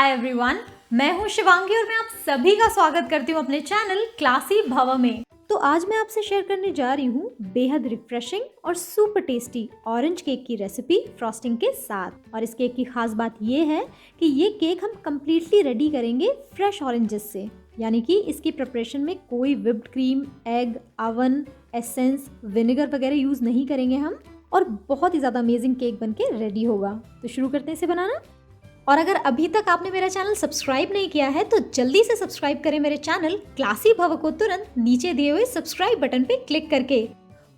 Hi everyone, मैं हूं शिवांगी और मैं आप सभी का स्वागत करती हूं अपने चैनल क्लासी भव में। तो आज मैं आपसे शेयर करने जा रही हूं बेहद रिफ्रेशिंग और सुपर टेस्टी ऑरेंज केक की रेसिपी फ्रॉस्टिंग के साथ। और इस केक की खास बात ये है कि ये केक हम कम्प्लीटली रेडी करेंगे फ्रेश ऑरेंजेस से, यानी कि इसकी प्रिपरेशन में कोई whipped cream, egg, oven, essence, vinegar वगैरह यूज नहीं करेंगे हम, और बहुत ही ज़्यादा अमेजिंग केक बनके रेडी होगा। तो शुरू करते हैं इसे बनाना। और अगर अभी तक आपने मेरा चैनल सब्सक्राइब नहीं किया है तो जल्दी से सब्सक्राइब करें मेरे चैनल क्लासी भव को तुरंत नीचे दिए हुए सब्सक्राइब बटन पे क्लिक करके।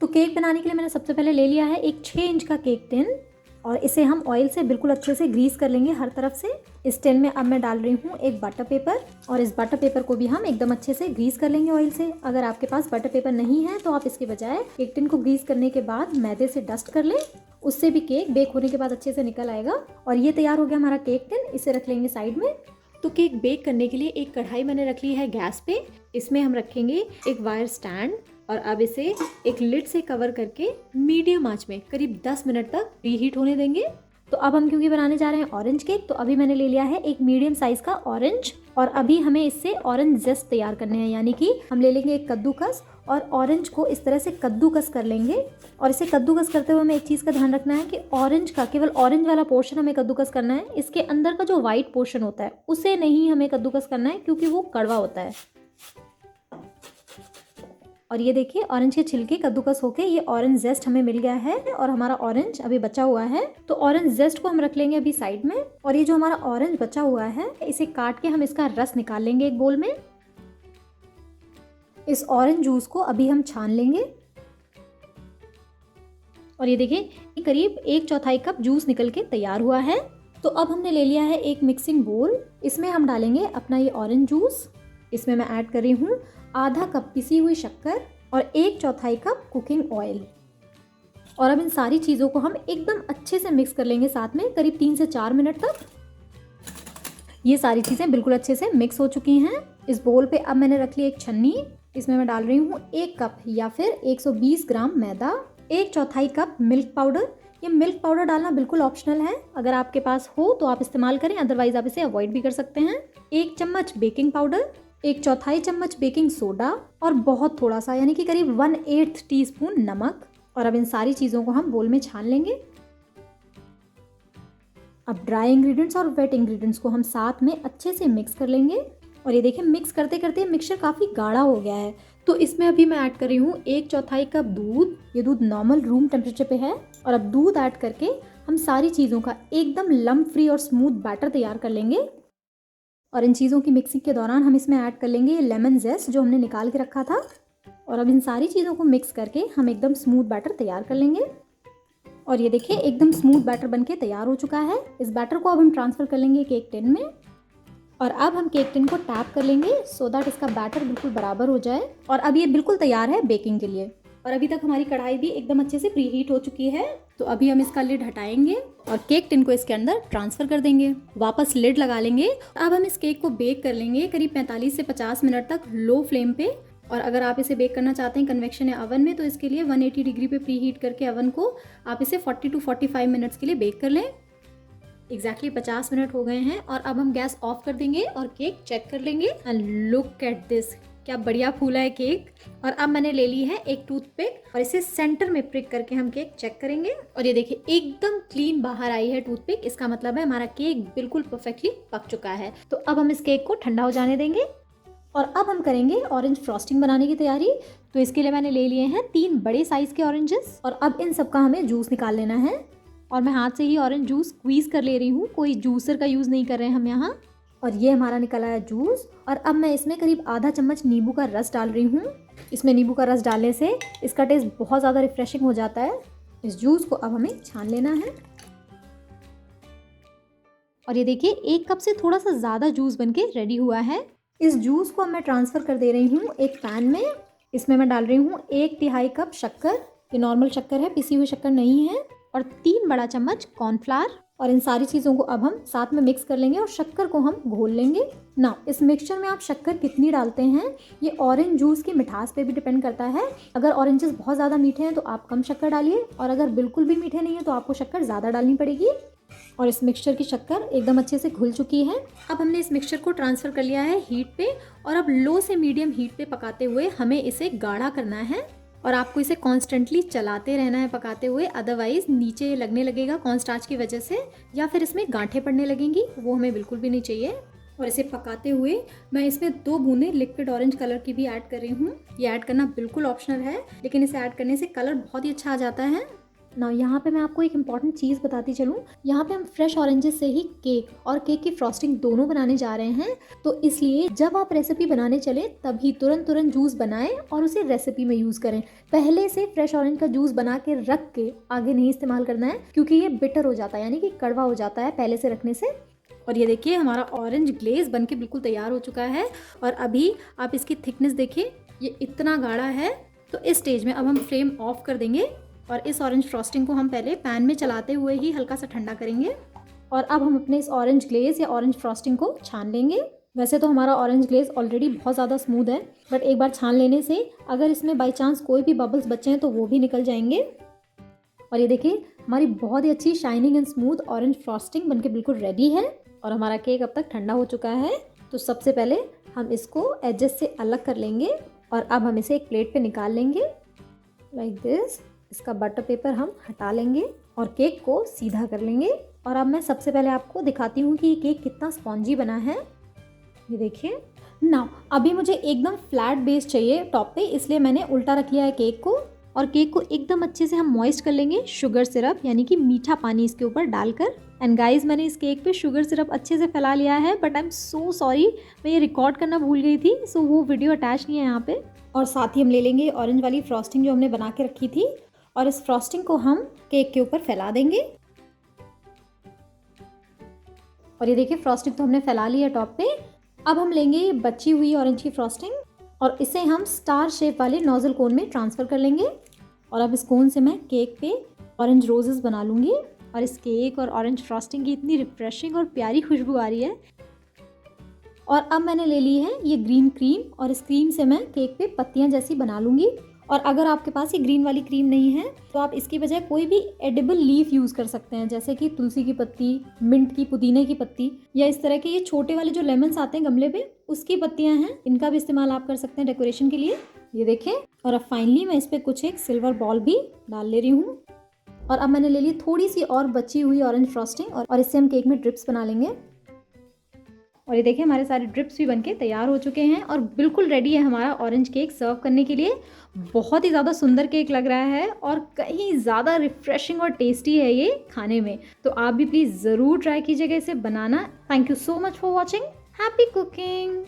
तो केक बनाने के लिए मैंने सबसे पहले ले लिया है एक 6 इंच का केक टिन, और इसे हम ऑयल से बिल्कुल अच्छे से ग्रीस कर लेंगे हर तरफ से। इस टिन में अब मैं डाल रही हूँ एक बटर पेपर, और इस बटर पेपर को भी हम एकदम अच्छे से ग्रीस कर लेंगे ऑयल से। अगर आपके पास बटर पेपर नहीं है तो आप इसके बजाय केक टिन को ग्रीस करने के बाद मैदे से डस्ट कर लें, उससे भी केक बेक होने के बाद अच्छे से निकल आएगा। और ये तैयार हो गया हमारा केक टिन, इसे रख लेंगे साइड में। तो केक बेक करने के लिए एक कढ़ाई मैंने रख ली है गैस पे, इसमें हम रखेंगे एक वायर स्टैंड, और अब इसे एक लिड से कवर करके मीडियम आंच में करीब 10 मिनट तक प्रीहीट होने देंगे। तो अब हम क्योंकि बनाने जा रहे हैं ऑरेंज केक, तो अभी मैंने ले लिया है एक मीडियम साइज का ऑरेंज, और अभी हमें इससे ऑरेंज जेस्ट तैयार करने हैं, यानी कि हम ले लेंगे एक कद्दूकस और ऑरेंज को इस तरह से कद्दूकस कर लेंगे। और इसे कद्दूकस करते हुए हमें एक चीज़ का ध्यान रखना है कि ऑरेंज का केवल ऑरेंज वाला पोर्शन हमें कद्दूकस करना है, इसके अंदर का जो वाइट पोर्शन होता है उसे नहीं हमें कद्दूकस करना है, क्योंकि वो कड़वा होता है। और ये देखिए ऑरेंज के छिलके कद्दूकस होके ये ऑरेंज जेस्ट हमें मिल गया है, और हमारा ऑरेंज अभी बचा हुआ है। तो ऑरेंज जेस्ट को हम रख लेंगे अभी साइड में, और ये जो हमारा ऑरेंज बचा हुआ है इसे काट के हम इसका रस निकाल लेंगे एक बोल में। इस ऑरेंज जूस को अभी हम छान लेंगे, और ये देखिए करीब 1/4 कप जूस निकल के तैयार हुआ है। तो अब हमने ले लिया है एक मिक्सिंग बोल, इसमें हम डालेंगे अपना ये ऑरेंज जूस। इसमें मैं ऐड कर रही हूँ आधा कप पिसी हुई शक्कर और 1/4 कप कुकिंग ऑयल। और अब इन सारी चीज़ों को हम एकदम अच्छे से मिक्स कर लेंगे साथ में करीब 3 से 4 मिनट तक। ये सारी चीज़ें बिल्कुल अच्छे से मिक्स हो चुकी हैं। इस बोल पे अब मैंने रख ली एक छन्नी, इसमें मैं डाल रही हूँ 1 कप या फिर 120 ग्राम मैदा, 1/4 कप मिल्क पाउडर। ये मिल्क पाउडर डालना बिल्कुल ऑप्शनल है, अगर आपके पास हो तो आप इस्तेमाल करें, अदरवाइज आप इसे अवॉइड भी कर सकते हैं। 1 चम्मच बेकिंग पाउडर, 1/4 चम्मच बेकिंग सोडा, और बहुत थोड़ा सा यानी कि करीब 1/8 टीस्पून नमक। और अब इन सारी चीज़ों को हम बोल में छान लेंगे। अब ड्राई इंग्रेडिएंट्स और वेट इंग्रेडिएंट्स को हम साथ में अच्छे से मिक्स कर लेंगे। और ये देखिए मिक्स करते करते मिक्सचर काफ़ी गाढ़ा हो गया है, तो इसमें अभी मैं ऐड कर रही हूँ 1/4 कप दूध। ये दूध नॉर्मल रूम टेम्परेचर पे है। और अब दूध ऐड करके हम सारी चीज़ों का एकदम लम्प फ्री और स्मूथ बैटर तैयार कर लेंगे। और इन चीज़ों की मिक्सिंग के दौरान हम इसमें ऐड कर लेंगे लेमन जेस्ट जो हमने निकाल के रखा था। और अब इन सारी चीज़ों को मिक्स करके हम एकदम स्मूथ बैटर तैयार कर लेंगे। और ये देखिए एकदम स्मूथ बैटर बनके तैयार हो चुका है। इस बैटर को अब हम ट्रांसफ़र कर लेंगे केक टिन में, और अब हम केक टिन को टैप कर लेंगे सो दैट इसका बैटर बिल्कुल बराबर हो जाए। और अब ये बिल्कुल तैयार है बेकिंग के लिए। और अभी तक हमारी कढ़ाई भी एकदम अच्छे से प्रीहीट हो चुकी है। तो अभी हम इसका लिड हटाएंगे और केक टिन को इसके अंदर ट्रांसफ़र कर देंगे, वापस लिड लगा लेंगे। अब हम इस केक को बेक कर लेंगे करीब 45 से 50 मिनट तक लो फ्लेम पे। और अगर आप इसे बेक करना चाहते हैं कन्वेक्शन या अवन में, तो इसके लिए 180 डिग्री पे प्रीहीट करके अवन को आप इसे 40 to 45 मिनट्स के लिए बेक कर लें। एग्जैक्टली 50 मिनट हो गए हैं, और अब हम गैस ऑफ कर देंगे और केक चेक कर लेंगे। एंड लुक एट दिस, क्या बढ़िया फूला है केक। और अब मैंने ले ली है एक टूथपिक, और इसे सेंटर में प्रिक करके हम केक चेक करेंगे। और ये देखिए एकदम क्लीन बाहर आई है टूथपिक, इसका मतलब है हमारा केक बिल्कुल परफेक्टली पक चुका है। तो अब हम इस केक को ठंडा हो जाने देंगे, और अब हम करेंगे ऑरेंज फ्रॉस्टिंग बनाने की तैयारी। तो इसके लिए मैंने ले लिए हैं 3 बड़े साइज़ के ऑरेंजेस, और अब इन सब का हमें जूस निकाल लेना है। और मैं हाथ से ही ऑरेंज जूस स्क्वीज़ कर ले रही हूँ, कोई जूसर का यूज़ नहीं कर रहे हैं हम यहाँ। और ये हमारा निकला है जूस। और अब मैं इसमें करीब आधा चम्मच नींबू का रस डाल रही हूँ। इसमें नींबू का रस डालने से इसका टेस्ट बहुत ज़्यादा रिफ्रेशिंग हो जाता है। इस जूस को अब हमें छान लेना है। और ये देखिए 1 कप से थोड़ा सा ज़्यादा जूस बनके रेडी हुआ है। इस जूस को अब मैं ट्रांसफ़र कर दे रही हूँ एक पैन में। इसमें मैं डाल रही हूँ 1/2 कप शक्कर, ये नॉर्मल शक्कर है, पिसी हुई शक्कर नहीं है, और 3 बड़ा चम्मच कॉर्नफ्लावर। और इन सारी चीज़ों को अब हम साथ में मिक्स कर लेंगे और शक्कर को हम घोल लेंगे ना। इस मिक्सचर में आप शक्कर कितनी डालते हैं ये ऑरेंज जूस की मिठास पे भी डिपेंड करता है। अगर ऑरेंजेस बहुत ज़्यादा मीठे हैं तो आप कम शक्कर डालिए, और अगर बिल्कुल भी मीठे नहीं है तो आपको शक्कर ज़्यादा डालनी पड़ेगी। और इस मिक्सचर की शक्कर एकदम अच्छे से घुल चुकी है। अब हमने इस मिक्सचर को ट्रांसफ़र कर लिया है हीट पे और अब लो से मीडियम हीट पे पकाते हुए हमें इसे गाढ़ा करना है और आपको इसे कॉन्स्टेंटली चलाते रहना है पकाते हुए, अदरवाइज़ नीचे लगने लगेगा कॉर्नस्टार्च की वजह से या फिर इसमें गांठें पड़ने लगेंगी, वो हमें बिल्कुल भी नहीं चाहिए। और इसे पकाते हुए मैं इसमें 2 बूंदें लिक्विड ऑरेंज कलर की भी ऐड कर रही हूँ। ये ऐड करना बिल्कुल ऑप्शनल है, लेकिन इसे ऐड करने से कलर बहुत ही अच्छा आ जाता है ना। यहाँ पे मैं आपको एक इम्पॉर्टेंट चीज़ बताती चलूँ, यहाँ पे हम फ्रेश ऑरेंजेस से ही केक और केक की फ्रॉस्टिंग दोनों बनाने जा रहे हैं। तो इसलिए जब आप रेसिपी बनाने चले तभी तुरंत जूस बनाएं और उसे रेसिपी में यूज़ करें। पहले से फ्रेश ऑरेंज का जूस बना के रख के आगे नहीं इस्तेमाल करना है, क्योंकि ये बिटर हो जाता है, यानी कि कड़वा हो जाता है पहले से रखने से। और ये देखिए हमारा ऑरेंज ग्लेज बनके बिल्कुल तैयार हो चुका है। और अभी आप इसकी थिकनेस देखिए, ये इतना गाढ़ा है। तो इस स्टेज में अब हम फ्लेम ऑफ कर देंगे और इस ऑरेंज फ्रॉस्टिंग को हम पहले पैन में चलाते हुए ही हल्का सा ठंडा करेंगे। और अब हम अपने इस ऑरेंज ग्लेज या ऑरेंज फ्रॉस्टिंग को छान लेंगे। वैसे तो हमारा ऑरेंज ग्लेज ऑलरेडी बहुत ज़्यादा स्मूथ है, बट एक बार छान लेने से अगर इसमें बाई चांस कोई भी बबल्स बचे हैं तो वो भी निकल जाएंगे। और ये देखिए हमारी बहुत ही अच्छी shining and smooth orange frosting बनके बिल्कुल रेडी है और हमारा केक अब तक ठंडा हो चुका है। तो सबसे पहले हम इसको एजेस से अलग कर लेंगे और अब हम इसे एक प्लेट पे निकाल लेंगे लाइक दिस। इसका बटर पेपर हम हटा लेंगे और केक को सीधा कर लेंगे। और अब मैं सबसे पहले आपको दिखाती हूँ कि ये केक कितना स्पॉन्जी बना है। ये देखिए ना, अभी मुझे एकदम फ्लैट बेस चाहिए टॉप पे, इसलिए मैंने उल्टा रख लिया है केक को। और केक को एकदम अच्छे से हम मॉइस्ट कर लेंगे शुगर सिरप यानी कि मीठा पानी इसके ऊपर डालकर। एंड गाइस मैंने इस केक पे शुगर सिरप अच्छे से फैला लिया है, but I am so sorry, मैं ये रिकॉर्ड करना भूल गई थी, सो वो वीडियो अटैच नहीं है यहाँ पे। और साथ ही हम ले लेंगे ऑरेंज वाली फ्रॉस्टिंग जो हमने बना के रखी थी और इस फ्रॉस्टिंग को हम केक के ऊपर फैला देंगे। और ये देखिए फ्रॉस्टिंग तो हमने फैला ली है टॉप पे। अब हम लेंगे बची हुई ऑरेंज की फ्रॉस्टिंग और इसे हम स्टार शेप वाले नोजल कोन में ट्रांसफ़र कर लेंगे। और अब इस कोन से मैं केक पे ऑरेंज रोजेस बना लूँगी और इस केक और ऑरेंज फ्रॉस्टिंग की इतनी रिफ्रेशिंग और प्यारी खुशबू आ रही है। और अब मैंने ले ली है ये ग्रीन क्रीम और इस क्रीम से मैं केक पे पत्तियाँ जैसी बना लूँगी। और अगर आपके पास ये ग्रीन वाली क्रीम नहीं है तो आप इसकी बजाय कोई भी एडिबल लीफ यूज़ कर सकते हैं, जैसे कि तुलसी की पत्ती, मिंट की, पुदीने की पत्ती, या इस तरह के ये छोटे वाले जो लेमन्स आते हैं गमले पे उसकी पत्तियां हैं, इनका भी इस्तेमाल आप कर सकते हैं डेकोरेशन के लिए। ये देखें। और अब फाइनली मैं इस पर कुछ एक सिल्वर बॉल भी डाल ले रही हूँ। और अब मैंने ले ली थोड़ी सी और बची हुई ऑरेंज फ्रॉस्टिंग और इससे हम केक में ड्रिप्स बना लेंगे। और ये देखिए हमारे सारे ड्रिप्स भी बनके तैयार हो चुके हैं और बिल्कुल रेडी है हमारा ऑरेंज केक सर्व करने के लिए। बहुत ही ज़्यादा सुंदर केक लग रहा है और कहीं ज़्यादा रिफ्रेशिंग और टेस्टी है ये खाने में। तो आप भी प्लीज़ ज़रूर ट्राई कीजिएगा इसे बनाना। Thank you so much for watching. Happy cooking.